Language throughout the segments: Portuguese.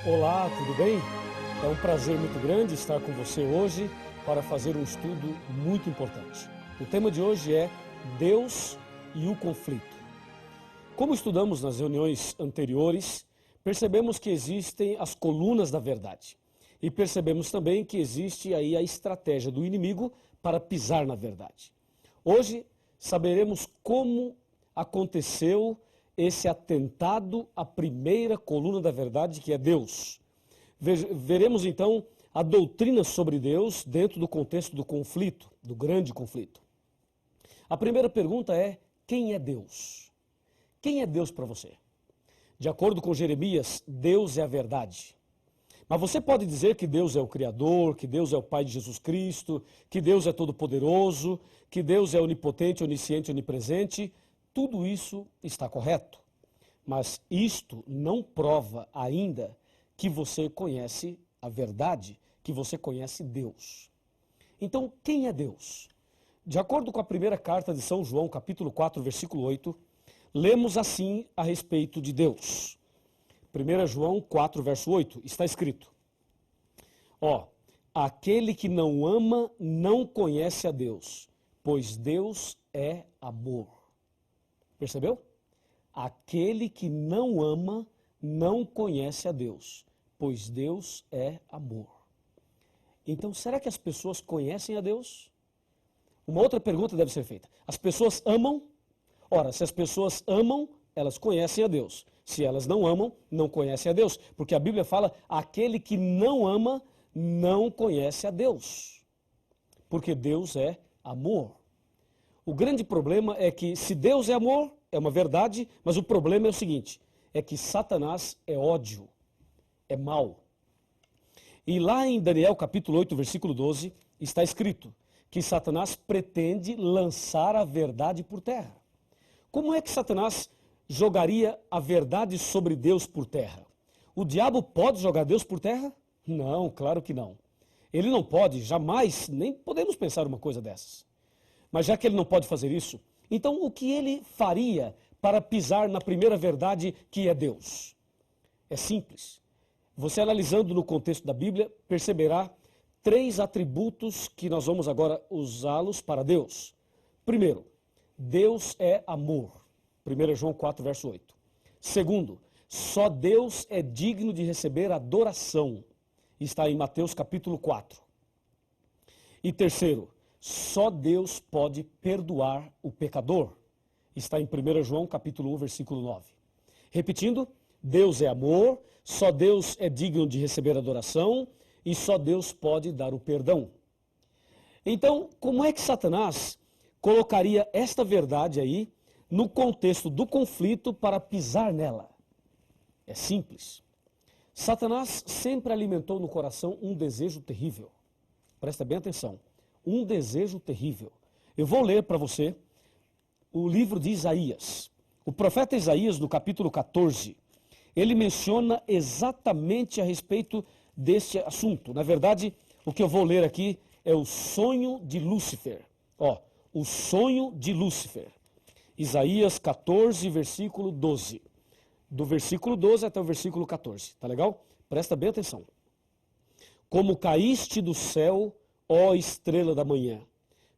Olá, tudo bem? É um prazer muito grande estar com você hoje para fazer um estudo muito importante. O tema de hoje é Deus e o conflito. Como estudamos nas reuniões anteriores, percebemos que existem as colunas da verdade. E percebemos também que existe aí a estratégia do inimigo para pisar na verdade. Hoje saberemos como aconteceu esse atentado à primeira coluna da verdade, que é Deus. Veremos então a doutrina sobre Deus dentro do contexto do conflito, do grande conflito. A primeira pergunta é: quem é Deus? Quem é Deus para você? De acordo com Jeremias, Deus é a verdade. Mas você pode dizer que Deus é o Criador, que Deus é o Pai de Jesus Cristo, que Deus é todo-poderoso, que Deus é onipotente, onisciente, onipresente. Tudo isso está correto. Mas isto não prova ainda que você conhece a verdade, que você conhece Deus. Então, quem é Deus? De acordo com a primeira carta de São João, capítulo 4, versículo 8, lemos assim a respeito de Deus. 1 João 4, verso 8, está escrito: aquele que não ama não conhece a Deus, pois Deus é amor. Percebeu? Aquele que não ama não conhece a Deus, pois Deus é amor. Então, será que as pessoas conhecem a Deus? Uma outra pergunta deve ser feita. As pessoas amam? Ora, se as pessoas amam, elas conhecem a Deus. Se elas não amam, não conhecem a Deus. Porque a Bíblia fala, aquele que não ama, não conhece a Deus. Porque Deus é amor. O grande problema é que, se Deus é amor, é uma verdade, mas o problema é o seguinte, é que Satanás é ódio, é mal. E lá em Daniel capítulo 8, versículo 12, está escrito que Satanás pretende lançar a verdade por terra. Como é que Satanás jogaria a verdade sobre Deus por terra? O diabo pode jogar Deus por terra? Não, claro que não. Ele não pode, jamais, nem podemos pensar uma coisa dessas. Mas já que ele não pode fazer isso, então o que ele faria para pisar na primeira verdade, que é Deus? É simples. Você, analisando no contexto da Bíblia, perceberá 3 atributos que nós vamos agora usá-los para Deus. Primeiro, Deus é amor. 1 João 4, verso 8. Segundo, só Deus é digno de receber adoração. Está em Mateus capítulo 4. E terceiro, só Deus pode perdoar o pecador. Está em 1 João capítulo 1, versículo 9. Repetindo, Deus é amor, só Deus é digno de receber adoração e só Deus pode dar o perdão. Então, como é que Satanás colocaria esta verdade aí no contexto do conflito para pisar nela? É simples. Satanás sempre alimentou no coração um desejo terrível. Presta bem atenção. Um desejo terrível. Eu vou ler para você o livro de Isaías. O profeta Isaías, no capítulo 14, ele menciona exatamente a respeito deste assunto. Na verdade, o que eu vou ler aqui é o sonho de Lúcifer. O sonho de Lúcifer. Isaías 14, versículo 12. Do versículo 12 até o versículo 14. Tá legal? Presta bem atenção. Como caíste do céu, ó estrela da manhã,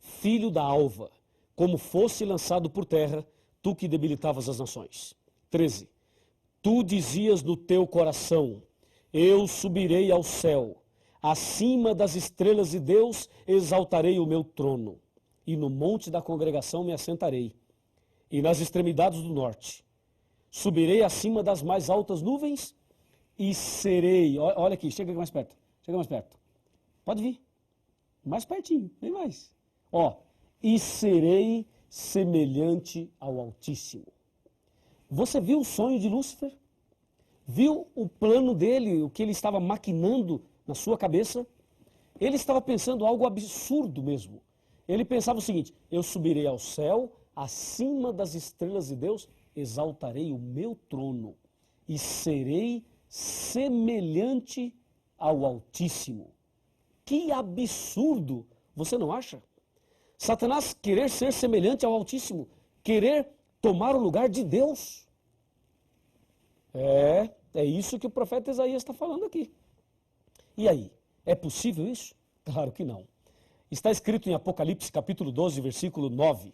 filho da alva, como fosse lançado por terra, tu que debilitavas as nações. 13. Tu dizias no teu coração, eu subirei ao céu, acima das estrelas de Deus exaltarei o meu trono, e no monte da congregação me assentarei, e nas extremidades do norte. Subirei acima das mais altas nuvens e serei... Olha aqui, chega mais perto, chega mais perto. Pode vir. Mais pertinho, bem mais. E serei semelhante ao Altíssimo. Você viu o sonho de Lúcifer? Viu o plano dele, o que ele estava maquinando na sua cabeça? Ele estava pensando algo absurdo mesmo. Ele pensava o seguinte, eu subirei ao céu, acima das estrelas de Deus, exaltarei o meu trono e serei semelhante ao Altíssimo. Que absurdo, você não acha? Satanás querer ser semelhante ao Altíssimo, querer tomar o lugar de Deus. É isso que o profeta Isaías está falando aqui. E aí, é possível isso? Claro que não. Está escrito em Apocalipse capítulo 12, versículo 9.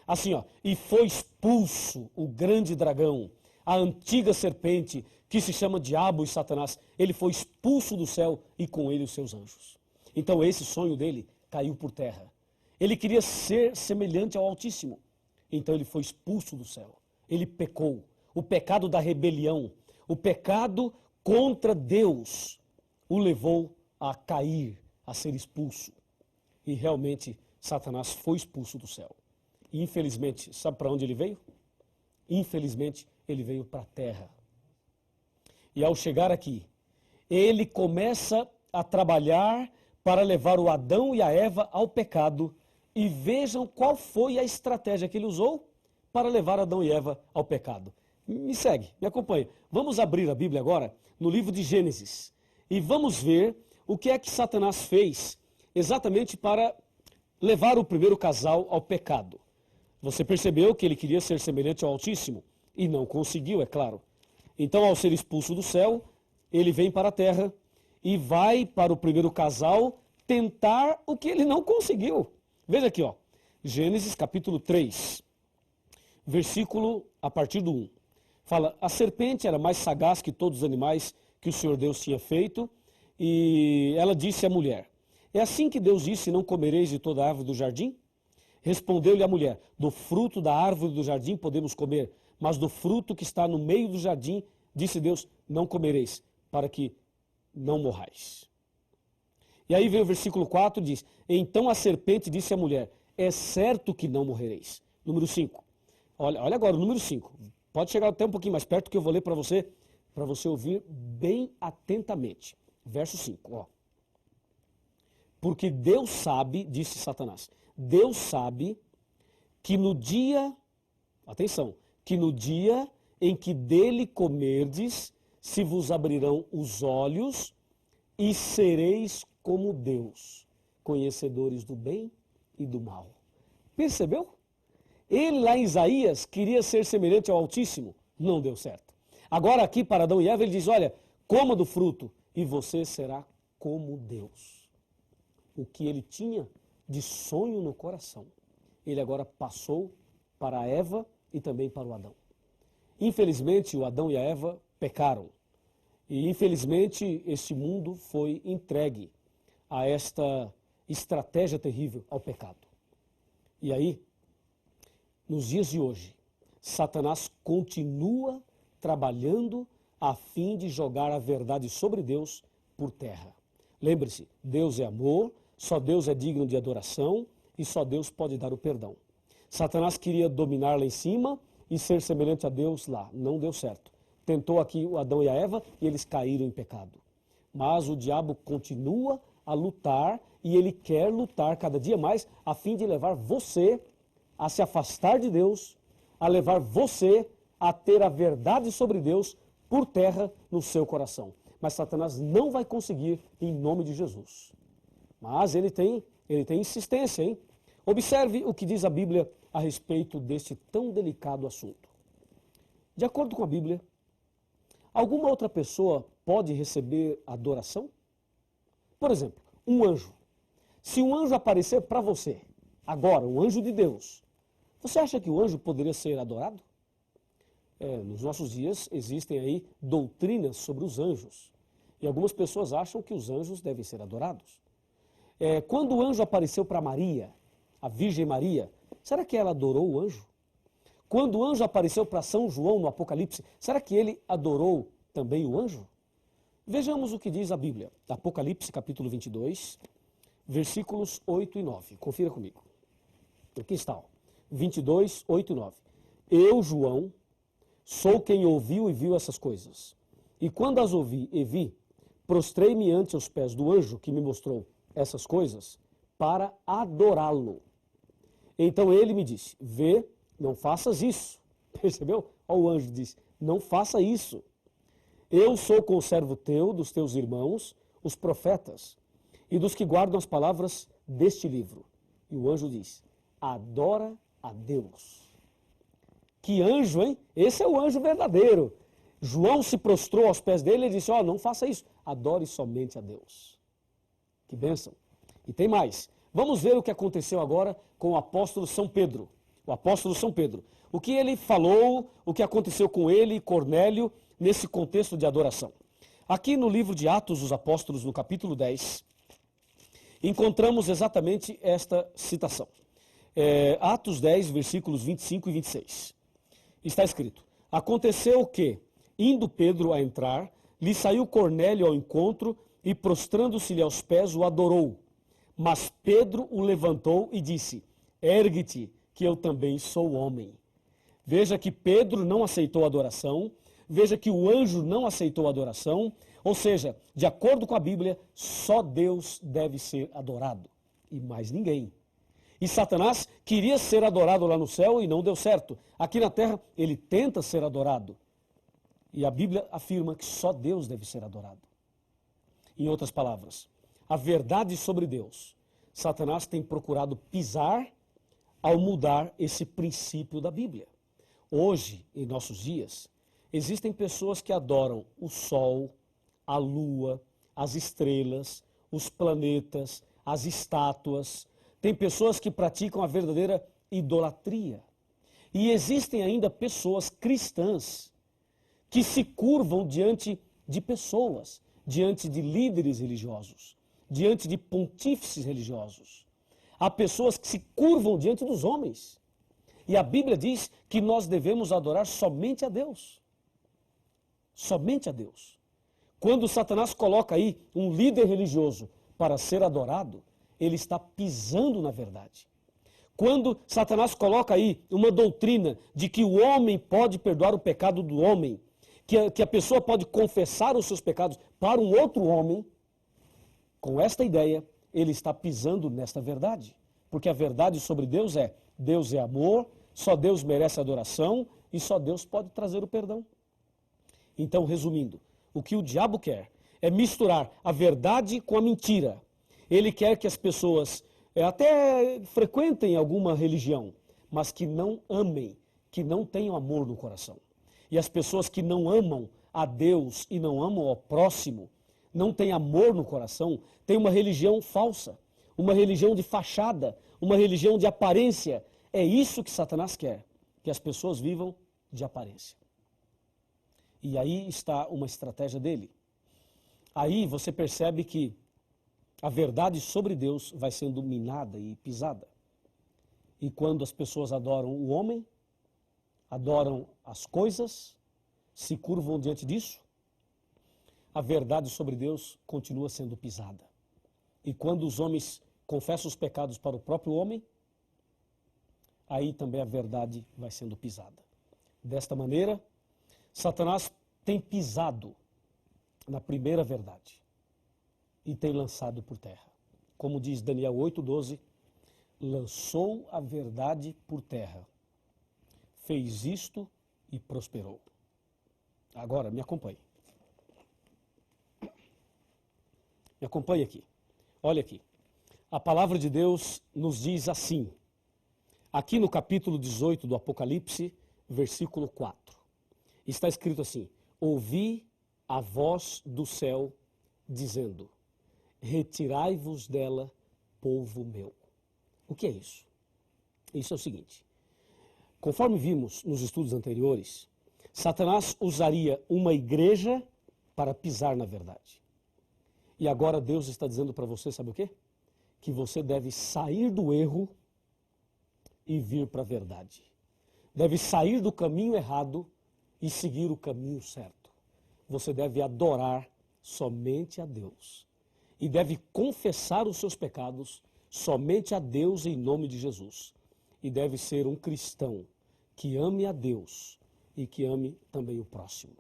Assim, ó, e foi expulso o grande dragão, a antiga serpente, que se chama Diabo e Satanás. Ele foi expulso do céu e com ele os seus anjos. Então esse sonho dele caiu por terra. Ele queria ser semelhante ao Altíssimo. Então ele foi expulso do céu. Ele pecou. O pecado da rebelião, o pecado contra Deus, o levou a cair, a ser expulso. E realmente Satanás foi expulso do céu. E infelizmente, sabe para onde ele veio? Infelizmente, ele veio para a terra. E ao chegar aqui, ele começa a trabalhar para levar o Adão e a Eva ao pecado. E vejam qual foi a estratégia que ele usou para levar Adão e Eva ao pecado. Me segue, me acompanha. Vamos abrir a Bíblia agora no livro de Gênesis. E vamos ver o que é que Satanás fez exatamente para levar o primeiro casal ao pecado. Você percebeu que ele queria ser semelhante ao Altíssimo e não conseguiu, é claro. Então, ao ser expulso do céu, ele vem para a terra e vai para o primeiro casal tentar o que ele não conseguiu. Veja aqui, ó, Gênesis capítulo 3, versículo a partir do 1. Fala, a serpente era mais sagaz que todos os animais que o Senhor Deus tinha feito, e ela disse à mulher, é assim que Deus disse, não comereis de toda a árvore do jardim? Respondeu-lhe a mulher, do fruto da árvore do jardim podemos comer, mas do fruto que está no meio do jardim, disse Deus, não comereis, para que não morrais. E aí vem o versículo 4, diz, então a serpente disse à mulher, é certo que não morrereis. Número 5. Olha agora o número 5. Pode chegar até um pouquinho mais perto que eu vou ler para você ouvir bem atentamente. Verso 5, ó. Porque Deus sabe, disse Satanás, Deus sabe que no dia, atenção, que no dia em que dele comerdes, se vos abrirão os olhos e sereis como Deus, conhecedores do bem e do mal. Percebeu? Ele lá em Isaías queria ser semelhante ao Altíssimo, não deu certo. Agora aqui para Adão e Eva ele diz, olha, coma do fruto e você será como Deus. O que ele tinha de sonho no coração, ele agora passou para a Eva e também para o Adão. Infelizmente, o Adão e a Eva pecaram. E infelizmente, este mundo foi entregue a esta estratégia terrível, ao pecado. E aí, nos dias de hoje, Satanás continua trabalhando a fim de jogar a verdade sobre Deus por terra. Lembre-se, Deus é amor, só Deus é digno de adoração e só Deus pode dar o perdão. Satanás queria dominar lá em cima e ser semelhante a Deus lá. Não deu certo. Tentou aqui o Adão e a Eva e eles caíram em pecado. Mas o diabo continua a lutar e ele quer lutar cada dia mais a fim de levar você a se afastar de Deus, a levar você a ter a verdade sobre Deus por terra no seu coração. Mas Satanás não vai conseguir em nome de Jesus. Mas ele tem insistência, hein? Observe o que diz a Bíblia a respeito deste tão delicado assunto. De acordo com a Bíblia, alguma outra pessoa pode receber adoração? Por exemplo, um anjo. Se um anjo aparecer para você, agora, um anjo de Deus, você acha que o anjo poderia ser adorado? Nos nossos dias existem aí doutrinas sobre os anjos. E algumas pessoas acham que os anjos devem ser adorados. Quando o anjo apareceu para Maria, a Virgem Maria, será que ela adorou o anjo? Quando o anjo apareceu para São João no Apocalipse, será que ele adorou também o anjo? Vejamos o que diz a Bíblia. Apocalipse capítulo 22, versículos 8 e 9. Confira comigo. Aqui está, ó. 22, 8 e 9. Eu, João, sou quem ouviu e viu essas coisas. E quando as ouvi e vi, prostrei-me ante os pés do anjo que me mostrou essas coisas para adorá-lo. Então ele me disse, vê, não faças isso. Percebeu? Olha, o anjo disse, não faça isso. Eu sou conservo teu, dos teus irmãos, os profetas, e dos que guardam as palavras deste livro. E o anjo diz, adora a Deus. Que anjo, hein? Esse é o anjo verdadeiro. João se prostrou aos pés dele e disse, não faça isso, adore somente a Deus. Que bênção. E tem mais. Vamos ver o que aconteceu agora com o apóstolo São Pedro. O apóstolo São Pedro. O que ele falou, o que aconteceu com ele e Cornélio nesse contexto de adoração. Aqui no livro de Atos dos Apóstolos, no capítulo 10, encontramos exatamente esta citação. Atos 10, versículos 25 e 26. Está escrito, aconteceu que, indo Pedro a entrar, lhe saiu Cornélio ao encontro e, prostrando-se-lhe aos pés, o adorou. Mas Pedro o levantou e disse, ergue-te, que eu também sou homem. Veja que Pedro não aceitou a adoração, veja que o anjo não aceitou a adoração, ou seja, de acordo com a Bíblia, só Deus deve ser adorado, e mais ninguém. E Satanás queria ser adorado lá no céu e não deu certo. Aqui na terra, ele tenta ser adorado. E a Bíblia afirma que só Deus deve ser adorado. Em outras palavras, a verdade sobre Deus, Satanás tem procurado pisar ao mudar esse princípio da Bíblia. Hoje, em nossos dias, existem pessoas que adoram o sol, a lua, as estrelas, os planetas, as estátuas. Tem pessoas que praticam a verdadeira idolatria. E existem ainda pessoas cristãs que se curvam diante de pessoas, diante de líderes religiosos, diante de pontífices religiosos. Há pessoas que se curvam diante dos homens. E a Bíblia diz que nós devemos adorar somente a Deus. Somente a Deus. Quando Satanás coloca aí um líder religioso para ser adorado, ele está pisando na verdade. Quando Satanás coloca aí uma doutrina de que o homem pode perdoar o pecado do homem, que a pessoa pode confessar os seus pecados para um outro homem, com esta ideia, ele está pisando nesta verdade. Porque a verdade sobre Deus é amor, só Deus merece adoração e só Deus pode trazer o perdão. Então, resumindo, o que o diabo quer é misturar a verdade com a mentira. Ele quer que as pessoas até frequentem alguma religião, mas que não amem, que não tenham amor no coração. E as pessoas que não amam a Deus e não amam ao próximo, não têm amor no coração, têm uma religião falsa, uma religião de fachada, uma religião de aparência. É isso que Satanás quer, que as pessoas vivam de aparência. E aí está uma estratégia dele. Aí você percebe que a verdade sobre Deus vai sendo minada e pisada. E quando as pessoas adoram o homem, adoram as coisas, se curvam diante disso, a verdade sobre Deus continua sendo pisada. E quando os homens confessam os pecados para o próprio homem, aí também a verdade vai sendo pisada. Desta maneira, Satanás tem pisado na primeira verdade e tem lançado por terra. Como diz Daniel 8,12, lançou a verdade por terra, fez isto e prosperou. Agora, me acompanhe. Me acompanhe aqui. Olha aqui. A palavra de Deus nos diz assim, aqui no capítulo 18 do Apocalipse, versículo 4. Está escrito assim, ouvi a voz do céu dizendo, retirai-vos dela, povo meu. O que é isso? Isso é o seguinte, conforme vimos nos estudos anteriores, Satanás usaria uma igreja para pisar na verdade. E agora Deus está dizendo para você, sabe o quê? Que você deve sair do erro e vir para a verdade. Deve sair do caminho errado e seguir o caminho certo. Você deve adorar somente a Deus. E deve confessar os seus pecados somente a Deus em nome de Jesus. E deve ser um cristão que ame a Deus e que ame também o próximo.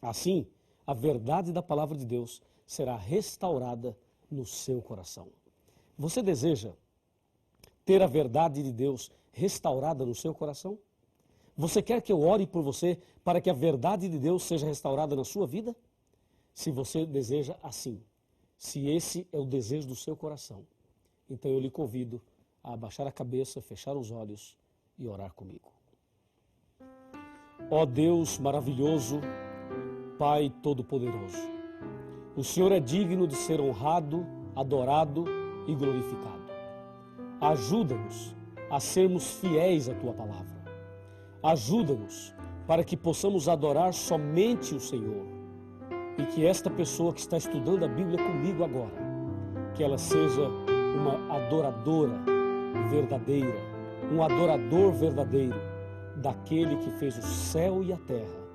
Assim, a verdade da palavra de Deus será restaurada no seu coração. Você deseja ter a verdade de Deus restaurada no seu coração? Você quer que eu ore por você para que a verdade de Deus seja restaurada na sua vida? Se você deseja assim, se esse é o desejo do seu coração, então eu lhe convido a abaixar a cabeça, fechar os olhos e orar comigo. Ó Deus maravilhoso, Pai Todo-Poderoso, o Senhor é digno de ser honrado, adorado e glorificado. Ajuda-nos a sermos fiéis à Tua palavra. Ajuda-nos para que possamos adorar somente o Senhor e que esta pessoa que está estudando a Bíblia comigo agora, que ela seja uma adoradora verdadeira, um adorador verdadeiro daquele que fez o céu e a terra,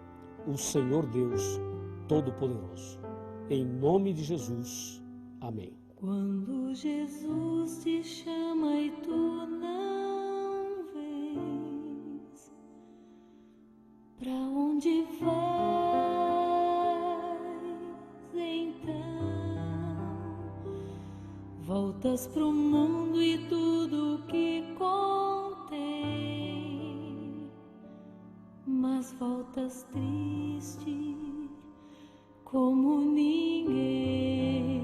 o Senhor Deus Todo-Poderoso. Em nome de Jesus, amém. Quando Jesus te chama e tu não vens, pra onde vais então? Voltas pro mundo e tudo que contém, mas voltas triste como ninguém,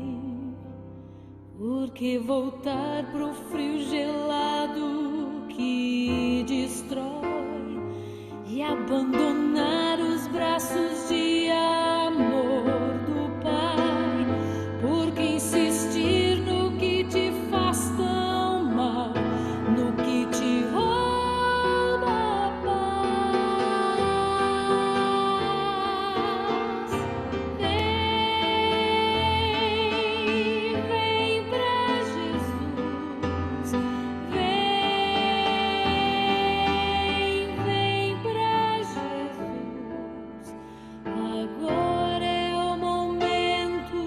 porque voltar pro frio gelado que destrói e abandonar os braços de amor do Pai, porque insistir no que te faz tão mal, no que te rouba a paz. Vem pra Jesus, vem pra Jesus. Agora é o momento,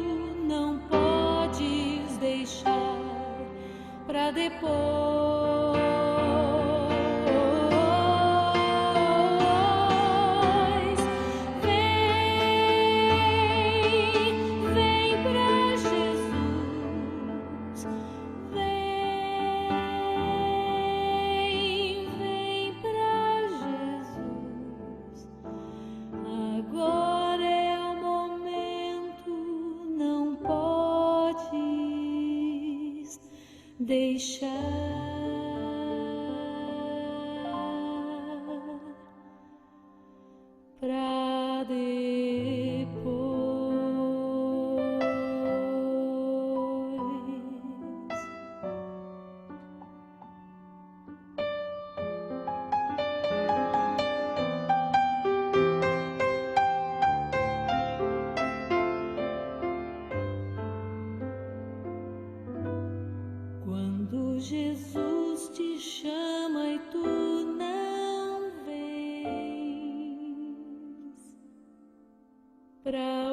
não podes deixar pra depois. Vem pra Jesus, vem pra Jesus. Agora é o momento, não podes deixar pra depois. Quando Jesus te chama e tu não vens, pra